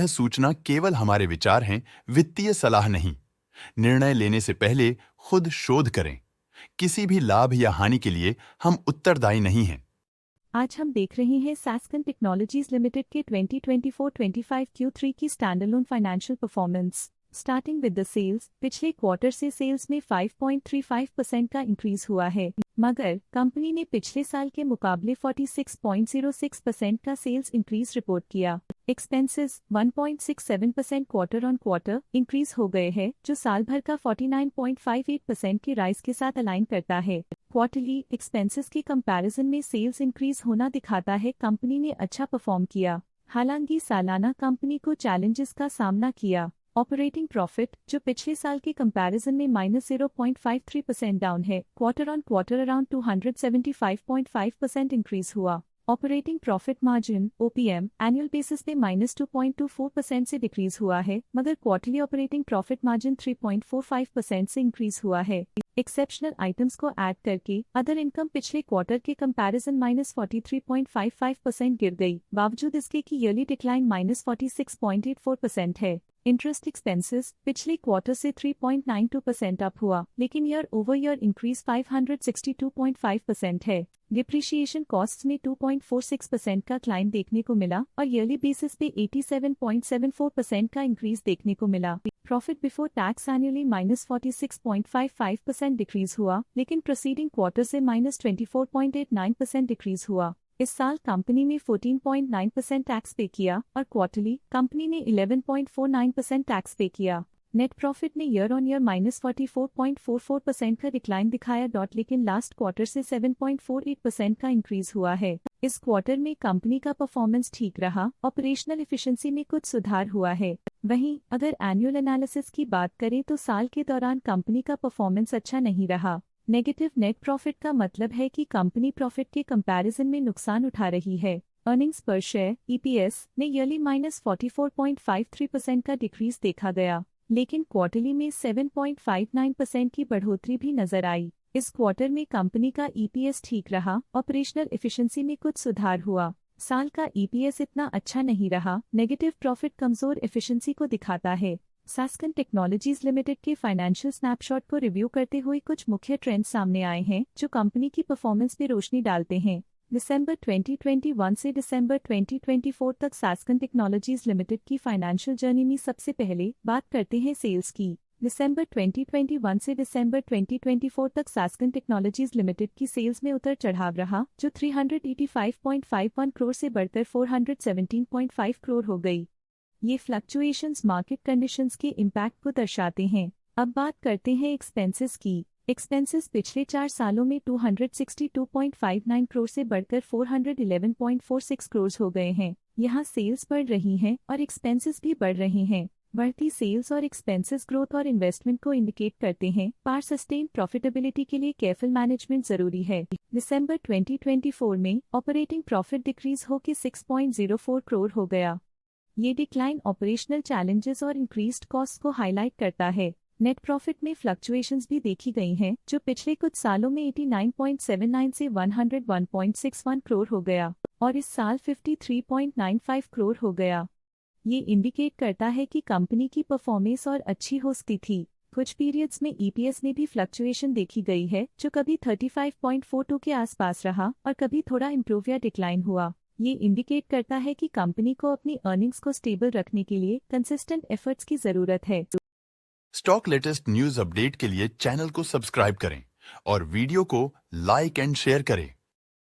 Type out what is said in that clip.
सूचना केवल हमारे विचार हैं, वित्तीय सलाह नहीं। निर्णय लेने से पहले खुद शोध करें। किसी भी लाभ या हानि के लिए हम उत्तरदायी नहीं हैं। आज हम देख रहे हैं सैस्कन टेक्नोलॉजीज लिमिटेड के 2024-25 Q3 की standalone financial performance. Starting with the sales, पिछले क्वार्टर से सेल्स में 5.35% का इंक्रीज हुआ है, मगर कंपनी ने पिछले साल के मुकाबले 46.06% का सेल्स इंक्रीज रिपोर्ट किया। Expenses 1.67% quarter on quarter increase हो गए हैं, जो साल भर का 49.58% की राइज के साथ अलाइन करता है। क्वार्टरली एक्सपेंसेस के कंपैरिजन में सेल्स इंक्रीज होना दिखाता है कंपनी ने अच्छा परफॉर्म किया। हालांकि सालाना कंपनी को चैलेंजेस का सामना किया। ऑपरेटिंग प्रॉफिट, जो पिछले साल के कंपैरिजन में -0.53% डाउन है, quarter on quarter around 275.5% increase हुआ। Operating profit margin OPM annual basis पे -2.24% से डिक्रीज हुआ है, मगर क्वार्टरली ऑपरेटिंग प्रॉफिट मार्जिन 3.45% से इंक्रीज हुआ है। एक्सेप्शनल आइटम्स को ऐड करके अदर इनकम पिछले क्वार्टर के कंपैरिजन -43.55% गिर गई, बावजूद इसके कि ईयरली डिक्लाइन -46.84% है। इंटरेस्ट एक्सपेंसेस पिछले क्वार्टर से 3.92% अप हुआ, लेकिन ईयर ओवर ईयर इंक्रीज 562.5% है। डिप्रिशिएशन कॉस्ट्स में 2.46% का क्लाइन देखने को मिला और ईयरली बेसिस पे 87.74% का इंक्रीज देखने को मिला। Profit before tax annually -46.55% decrease हुआ, लेकिन प्रोसीडिंग क्वार्टर से -24.89% डिक्रीज हुआ। इस साल कंपनी ने 14.9% टैक्स पे किया और क्वार्टरली कंपनी ने 11.49% टैक्स पे किया। नेट प्रॉफिट ने ईयर ऑन ईयर -44.44% का डिक्लाइन दिखाया, लेकिन लास्ट क्वार्टर से 7.48% का इंक्रीज हुआ है। इस क्वार्टर में कंपनी का परफॉर्मेंस ठीक रहा, ऑपरेशनल एफिशिएंसी में कुछ सुधार हुआ है। वहीं अगर एनुअल एनालिसिस की बात करें तो साल के दौरान कंपनी का परफॉर्मेंस अच्छा नहीं रहा। नेगेटिव नेट प्रॉफिट का मतलब है कि कंपनी प्रॉफिट के कंपैरिजन में नुकसान उठा रही है। अर्निंग्स पर शेयर EPS ने ईयरली -44.53% का डिक्रीज देखा गया, लेकिन क्वार्टरली में 7.59% की बढ़ोतरी भी नजर आई। इस क्वार्टर में कंपनी का EPS ठीक रहा, ऑपरेशनल एफिशिएंसी में कुछ सुधार हुआ। साल का EPS इतना अच्छा नहीं रहा, नेगेटिव प्रॉफिट कमजोर एफिशिएंसी को दिखाता है। सैस्कन टेक्नोलॉजीज लिमिटेड के फाइनेंशियल स्नैपशॉट को रिव्यू करते हुए कुछ मुख्य ट्रेंड्स सामने आए हैं, जो कंपनी की परफॉर्मेंस में रोशनी डालते हैं। दिसंबर 2021 से दिसंबर 2024 तक सैस्कन टेक्नोलॉजीज लिमिटेड की फाइनेंशियल जर्नी में सबसे पहले बात करते हैं सेल्स की। दिसंबर 2021 से दिसंबर 2024 तक सैस्कन टेक्नोलॉजीज लिमिटेड की सेल्स में उतर चढ़ाव रहा, जो 385.51 करोड़ से बढ़कर 417.5 करोड़ हो गई। ये फ्लक्चुएशंस मार्केट कंडीशंस के इम्पैक्ट को दर्शाते हैं। अब बात करते हैं एक्सपेंसेस की। एक्सपेंसेस पिछले 4 सालों में 262.59 करोड़ से बढ़कर 411.46 करोड़ हो गए हैं। यहाँ सेल्स बढ़ रही हैं और एक्सपेंसेस भी बढ़ रहे हैं। बढ़ती सेल्स और एक्सपेंसेस ग्रोथ और इन्वेस्टमेंट को इंडिकेट करते हैं, पर सस्टेन प्रॉफिटेबिलिटी के लिए केयरफुल मैनेजमेंट जरूरी है। दिसंबर 2024 में ऑपरेटिंग प्रॉफिट डिक्रीज होकर 6.04 करोड़ हो गया। ये डिक्लाइन ऑपरेशनल चैलेंजेस और इंक्रीज्ड कॉस्ट को हाईलाइट करता है। नेट प्रॉफिट में फ्लक्चुएशंस भी देखी गई हैं, जो पिछले कुछ सालों में 89.79 से 101.61 करोड़ हो गया और इस साल 53.95 करोड़ हो गया। ये इंडिकेट करता है कि कंपनी की परफॉर्मेंस और अच्छी हो सकती थी। कुछ पीरियड्स में EPS में भी फ्लक्चुएशन देखी गई है, जो कभी 35.42 के आसपास रहा और कभी थोड़ा इम्प्रूव या डिक्लाइन हुआ। ये इंडिकेट करता है कि कंपनी को अपनी अर्निंग्स को स्टेबल रखने के लिए कंसिस्टेंट एफर्ट्स की जरूरत है। स्टॉक लेटेस्ट न्यूज अपडेट के लिए चैनल को सब्सक्राइब करें और वीडियो को लाइक एंड शेयर करें।